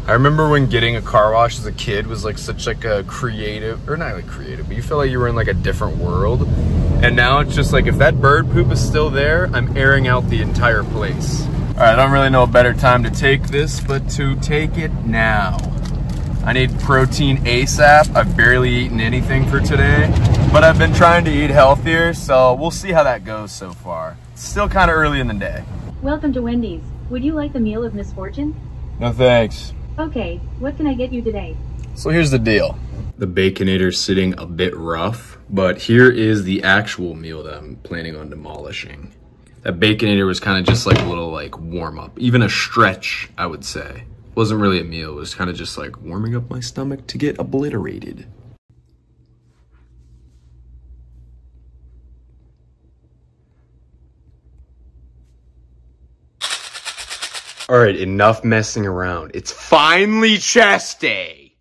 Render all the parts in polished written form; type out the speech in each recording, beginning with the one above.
I remember when getting a car wash as a kid was like such like a creative, or not like creative, but you feel like you were in like a different world. And now it's just like, if that bird poop is still there, I'm airing out the entire place. All right, I don't really know a better time to take this, but to take it now. I need protein ASAP. I've barely eaten anything for today, but I've been trying to eat healthier, so we'll see how that goes so far. It's still kind of early in the day. Welcome to Wendy's. Would you like the meal of misfortune? No thanks. Okay, what can I get you today? So here's the deal. The Baconator's sitting a bit rough, but here is the actual meal that I'm planning on demolishing. That Baconator was kind of just like a little like warm up, even a stretch, I would say. It wasn't really a meal, it was kind of just like warming up my stomach to get obliterated. All right, enough messing around. It's finally chest day.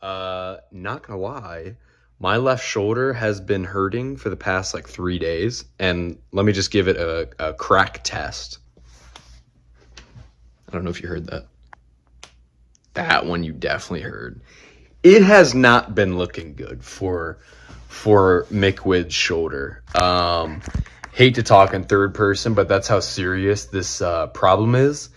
Not gonna lie, my left shoulder has been hurting for the past like 3 days, and let me just give it a crack test. I don't know if you heard that. That one you definitely heard. It has not been looking good for Mickwid's shoulder. Hate to talk in third person, but that's how serious this problem is.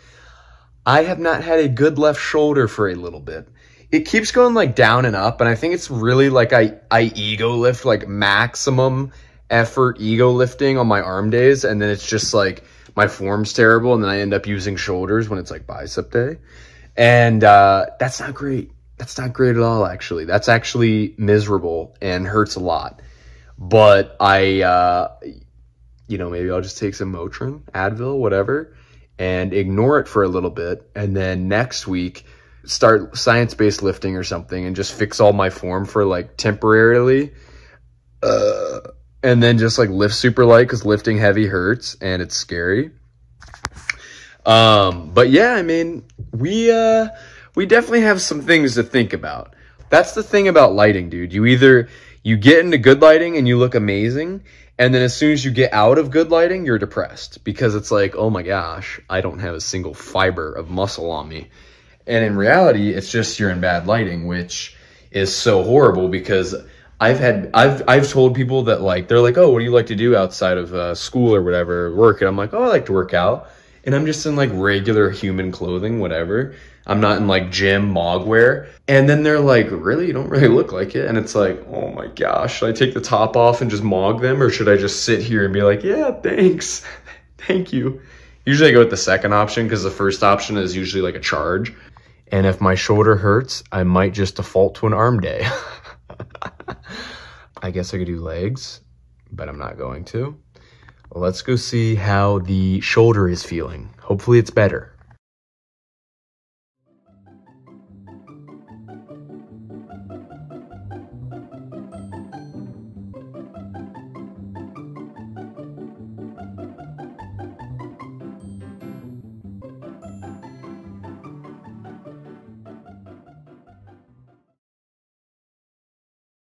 I have not had a good left shoulder for a little bit. It keeps going like down and up, and I think it's really like I ego lift, like maximum effort ego lifting on my arm days, and then it's just like my form's terrible, and then I end up using shoulders when it's like bicep day. And that's not great. That's not great at all, actually. That's actually miserable and hurts a lot. But you know, maybe I'll just take some Motrin, Advil, whatever, and ignore it for a little bit. And then next week, start science-based lifting or something and just fix all my form for like temporarily. And then just like lift super light, because lifting heavy hurts and it's scary. But yeah, I mean, we definitely have some things to think about. That's the thing about lighting, dude. You get into good lighting and you look amazing, and then as soon as you get out of good lighting, you're depressed, because it's like, oh my gosh, I don't have a single fiber of muscle on me. And in reality, it's just you're in bad lighting, which is so horrible, because I've told people that, like, they're like, oh, what do you like to do outside of school or whatever, work? And I'm like, oh, I like to work out. And I'm just in like regular human clothing, whatever. I'm not in like gym mog wear. And then they're like, really? You don't really look like it. And it's like, oh my gosh, should I take the top off and just mog them? Or should I just sit here and be like, yeah, thanks. Thank you. Usually I go with the second option, because the first option is usually like a charge. And if my shoulder hurts, I might just default to an arm day. I guess I could do legs, but I'm not going to. Let's go see how the shoulder is feeling. Hopefully it's better.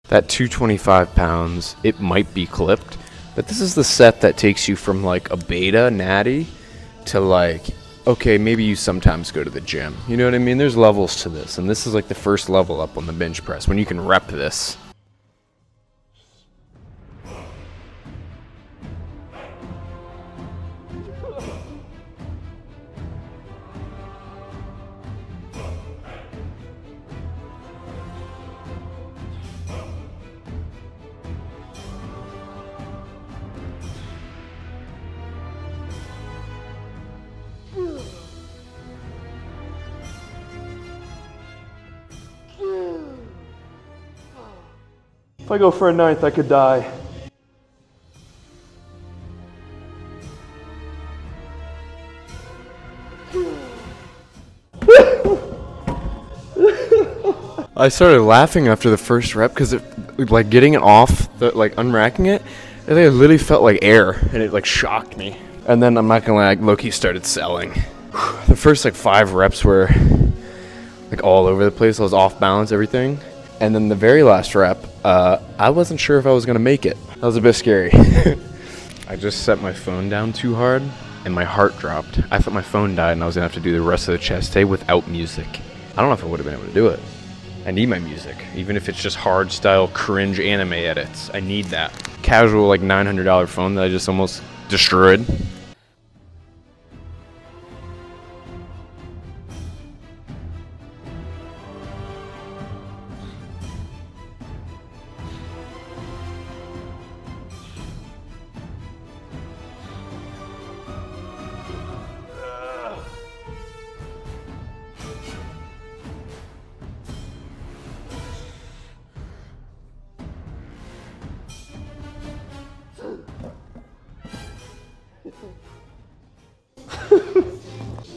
That 225 pounds, it might be clipped, but this is the set that takes you from like a beta natty to like, okay, maybe you sometimes go to the gym. You know what I mean? There's levels to this, and this is like the first level up on the bench press, when you can rep this. If I go for a ninth, I could die. I started laughing after the first rep, because it, like, getting it off, like unracking it, it literally felt like air, and it like shocked me. And then I'm not gonna lie, Loki started selling. The first like 5 reps were like all over the place. I was off balance, everything. And then the very last rep, I wasn't sure if I was gonna make it. That was a bit scary. I just set my phone down too hard and my heart dropped. I thought my phone died and I was gonna have to do the rest of the chest day without music. I don't know if I would have been able to do it. I need my music, even if it's just hard style cringe anime edits. I need that. Casual like $900 phone that I just almost destroyed.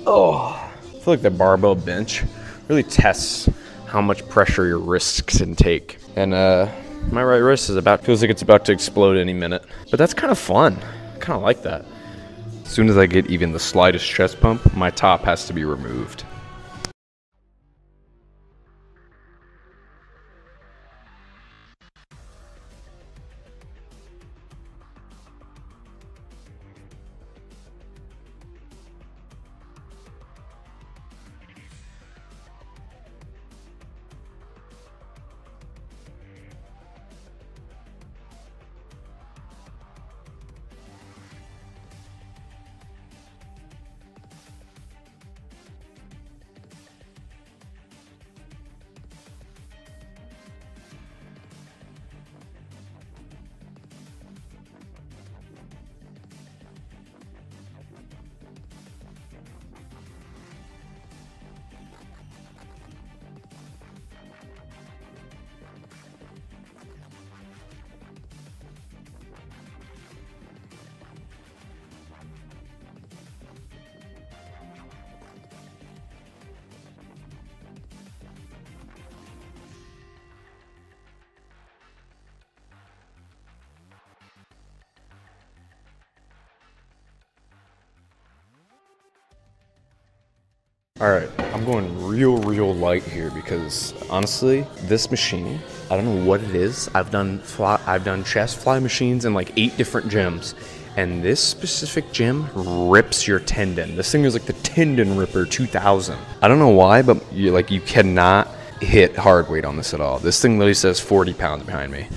Oh, I feel like the barbell bench really tests how much pressure your wrists can take. And my right wrist feels like it's about to explode any minute. But that's kind of fun. I kind of like that. As soon as I get even the slightest chest pump, my top has to be removed. Alright, I'm going real light here because honestly, this machine, I don't know what it is. I've done chest fly machines in like 8 different gyms, and this specific gym rips your tendon. This thing is like the Tendon Ripper 2000. I don't know why, but you cannot hit hard weight on this at all. This thing literally says 40 pounds behind me.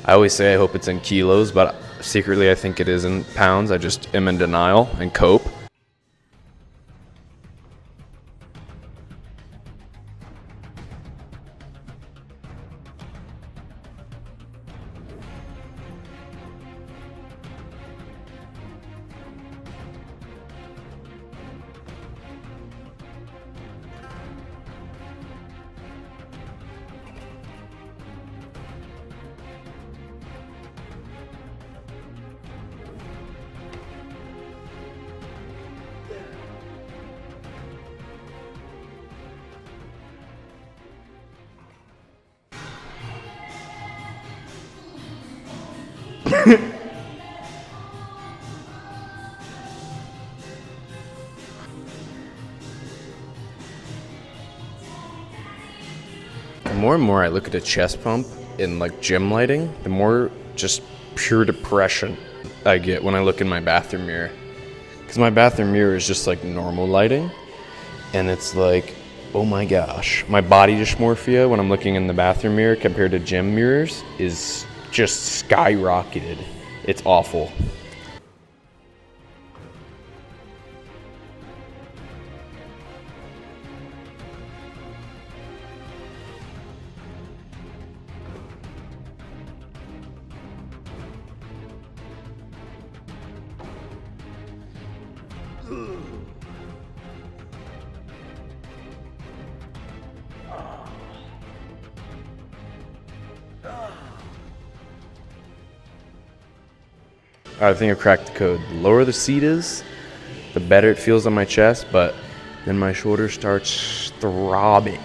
I always say I hope it's in kilos, but secretly I think it is in pounds. I just am in denial and cope. The more and more I look at a chest pump in like gym lighting, the more just pure depression I get when I look in my bathroom mirror. Because my bathroom mirror is just like normal lighting, and it's like, oh my gosh, my body dysmorphia when I'm looking in the bathroom mirror compared to gym mirrors is just skyrocketed. It's awful. I think I cracked the code. The lower the seat is, the better it feels on my chest, but then my shoulder starts throbbing.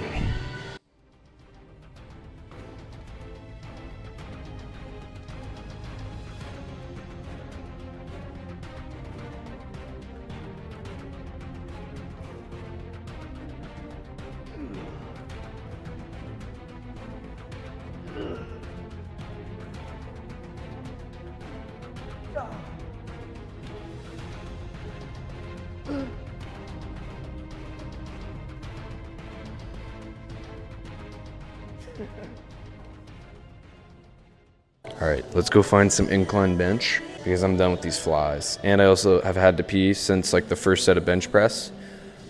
All right, let's go find some incline bench because I'm done with these flies. And I also have had to pee since like the first set of bench press.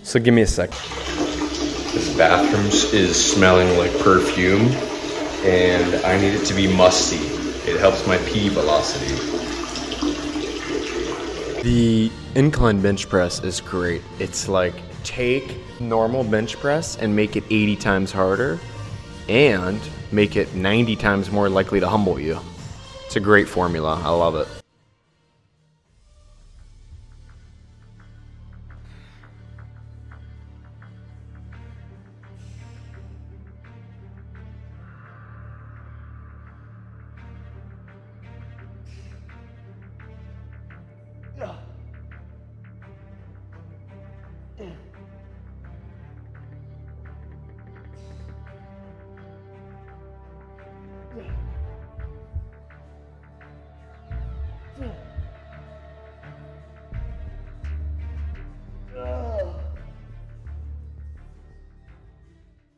So give me a sec. This bathroom is smelling like perfume and I need it to be musty. It helps my pee velocity. The incline bench press is great. It's like take normal bench press and make it 80 times harder and make it 90 times more likely to humble you. It's a great formula. I love it.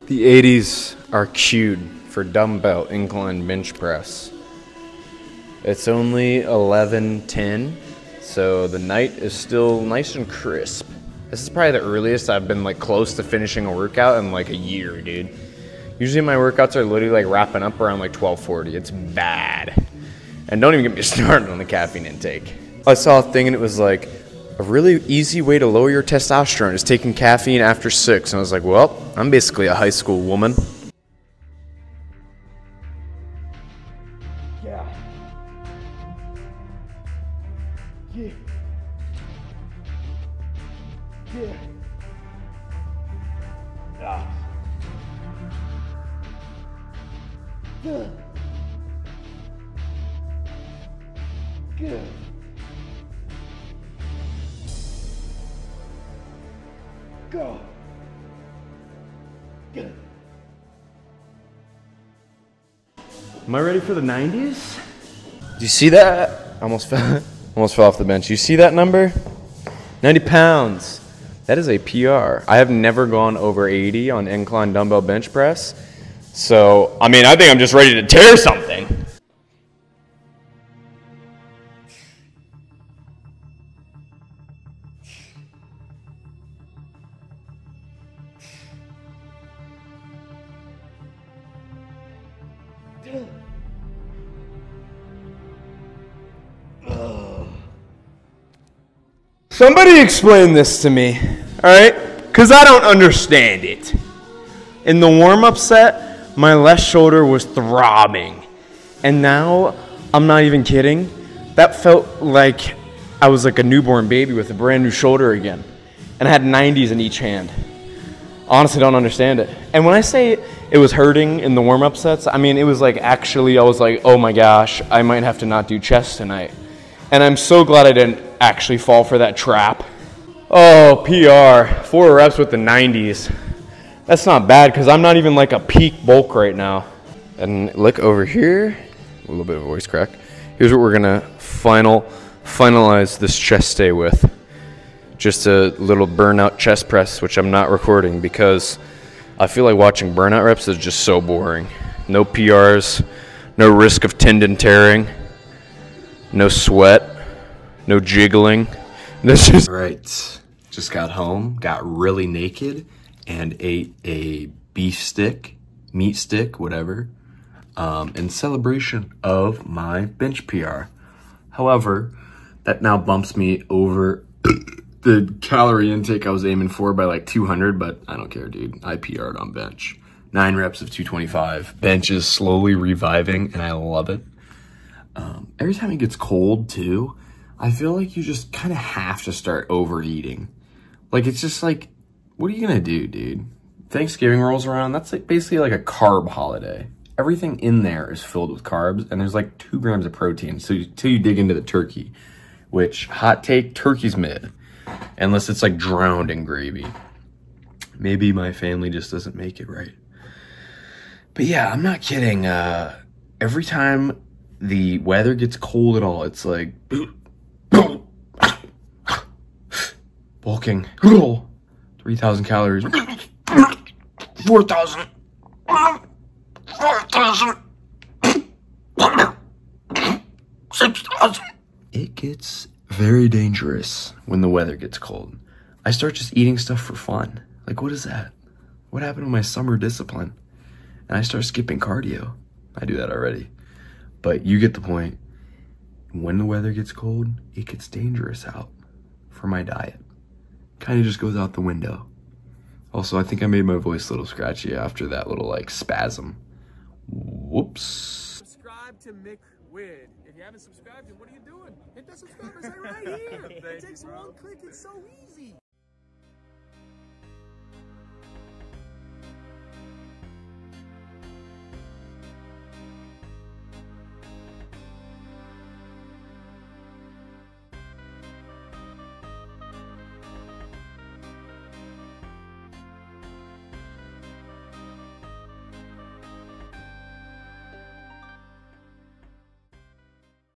The 80s are cued for dumbbell incline bench press. It's only 11:10, so the night is still nice and crisp. This is probably the earliest I've been like close to finishing a workout in like a year, dude. Usually my workouts are literally like wrapping up around like 12:40. It's bad. And don't even get me started on the caffeine intake. I saw a thing and it was like, a really easy way to lower your testosterone is taking caffeine after 6. And I was like, well, I'm basically a high school woman. Yeah. Yeah. Yeah. Ah. Good. Good. Go. Good. Am I ready for the 90s? Do you see that? Almost fell off the bench. You see that number? 90 pounds. That is a PR. I have never gone over 80 on incline dumbbell bench press. So, I mean, I think I'm just ready to tear something. Somebody explain this to me, all right? Because I don't understand it. In the warm-up set, my left shoulder was throbbing. And now, I'm not even kidding, that felt like I was like a newborn baby with a brand new shoulder again. And I had 90s in each hand. Honestly, don't understand it. And when I say it was hurting in the warm-up sets, I mean, it was like actually, I was like, oh my gosh, I might have to not do chest tonight. And I'm so glad I didn't actually fall for that trap. Oh, PR, 4 reps with the 90s. That's not bad because I'm not even like a peak bulk right now. And look over here, a little bit of a voice crack. Here's what we're gonna finalize this chest day with. Just a little burnout chest press, which I'm not recording because I feel like watching burnout reps is just so boring. No PRs, no risk of tendon tearing, no sweat, no jiggling. This is right. Just got home, got really naked, and ate a beef stick, meat stick, whatever, in celebration of my bench PR. However, that now bumps me over the calorie intake I was aiming for by like 200, but I don't care, dude. I PR'd on bench. 9 reps of 225. Bench is slowly reviving, and I love it. Every time it gets cold, too, I feel like you just kind of have to start overeating. Like, it's just like, what are you gonna do, dude? Thanksgiving rolls around, that's like basically like a carb holiday. Everything in there is filled with carbs, and there's like 2 grams of protein, so till you dig into the turkey, which, hot take, turkey's mid. Unless it's like drowned in gravy. Maybe my family just doesn't make it right. But yeah, I'm not kidding. Every time the weather gets cold at all, it's like bulking. 3,000 calories. 4,000. It gets very dangerous when the weather gets cold. I start just eating stuff for fun. Like, what is that? What happened to my summer discipline? And I start skipping cardio. I do that already. But you get the point. When the weather gets cold, it gets dangerous out for my diet. Kind of just goes out the window. Also, I think I made my voice a little scratchy after that little, like, spasm. Whoops. Subscribe to McWid. If you haven't subscribed, then what are you doing? Hit that subscribe button right here. It takes one click. It's so easy.